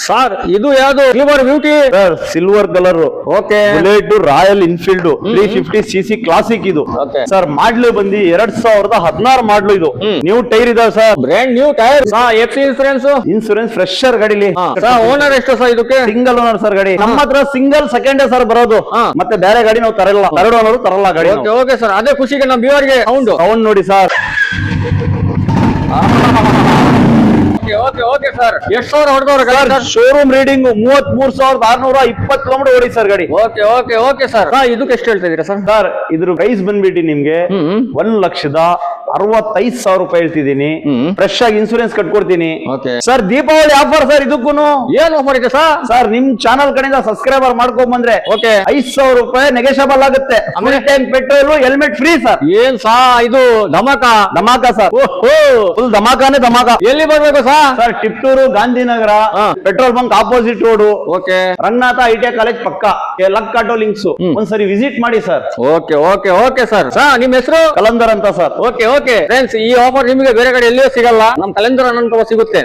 Sir ಇದು ಯಾವ್ದು silver beauty sir silver colour okay bullet Royal Enfield 350cc classic ಇದು Okay. Sir model ಬಂದಿ 2016 model ಇದು new tyre ಇದಾವೆ sir brand new tyre FC insurance insurance fresher ಗಾಡಿಲಿ sir owner ಎಷ್ಟು sir ಇದಕ್ಕೆ single owner sir ಗಾಡಿ ನಮ್ಮ ಹತ್ರ ಸಿಂಗಲ್ ಸೆಕೆಂಡ್ ಸರ್ ಬರೋದು ಮತ್ತೆ ಬೇರೆ ಗಾಡಿ ನಾವು ತರಲ್ಲ ಥರ್ಡ್ ಓನರ್ ತರಲ್ಲ ಗಾಡಿ ಓಕೆ ಓಕೆ ಸರ್ ಅದೇ ಖುಷಿಗೆ ನಮ್ಮ ವ್ಯೂವರ್ಗೆ ಸೌಂಡ್ ಸೌಂಡ್ ನೋಡಿ ಸರ್ ಓಕೆ ಓಕೆ ಸರ್ ಎಷ್ಟು ಸಾವಿರ ಹೊಡೆದವ್ರ ಸರ್ ಶೋರೂಮ್ ರೀಡಿಂಗ್ 33,620 ಕಿಲೋಮೀಟರ್ ಓಡಿ ಸರ್ ಗಾಡಿ ಓಕೆ ಓಕೆ ಓಕೆ ಸರ್ ಇದಕ್ಕೆ ಎಷ್ಟು ಹೇಳ್ತಾ ಇದೀರಾ ಸರ್ ಸರ್ ಇದ್ರ ಪ್ರೈಸ್ ಬಂದ್ಬಿಟ್ಟು ನಿಮ್ಗೆ 1,65,000 ರೂಪಾಯಿ ಹೇಳ್ತಿದ್ದೀನಿ ಫ್ರೆಶ್ ಆಗಿ ಇನ್ಸೂರೆನ್ಸ್ ಕಟ್ಕೊಡ್ತೀನಿ okay sir Deepavali offer sir ಇದಕ್ಕೂನು ಏನ್ ಆಫರ್ ಇದೆ ಸರ್ ಸರ್ ನಿಮ್ ಚಾನಲ್ ಕಡೆಯಿಂದ ಸಬ್ಸ್ಕ್ರೈಬರ್ ಮಾಡ್ಕೊಂಡ್ ಬಂದ್ರೆ ಓಕೆ 5,000 ರೂಪಾಯಿ ನೆಗೆಷಬಲ್ ಆಗುತ್ತೆ ಆಮೇಲೆ tank petrol helmet free sir ಏನ್ ಸಾ ಇದು ಧಮಾಕ ಧಮಾಕ ಸರ್ ಓಹೋ ಫುಲ್ ಧಮಾಕಾನೇ ಧಮಾಕ ಎಲ್ಲಿ ಬರ್ಬೇಕು sir sir Tiptur Gandhinagar petrol bunk opposite road okay Ranganatha ITI college ಪಕ್ಕ ಲಕ್ ಆಟೋ ಲಿಂಕ್ಸ್ ಒಂದ್ಸರಿ ವಿಸಿಟ್ ಮಾಡಿ sir okay okay okay sir ನಿಮ್ ಹೆಸರು ಕಲಂದರ್ ಅಂತ ಸರ್ ಓಕೆ ಓಕೆ ಫ್ರೆಂಡ್ಸ್ ಈ ಆಫರ್ ನಿಮಗೆ ಬೇರೆ ಕಡೆ ಎಲ್ಲಿಯೂ ಸಿಗಲ್ಲ ನಮ್ ಕಲೆಂದರ್ ಅನ್ನೋ ಸಿಗುತ್ತೆ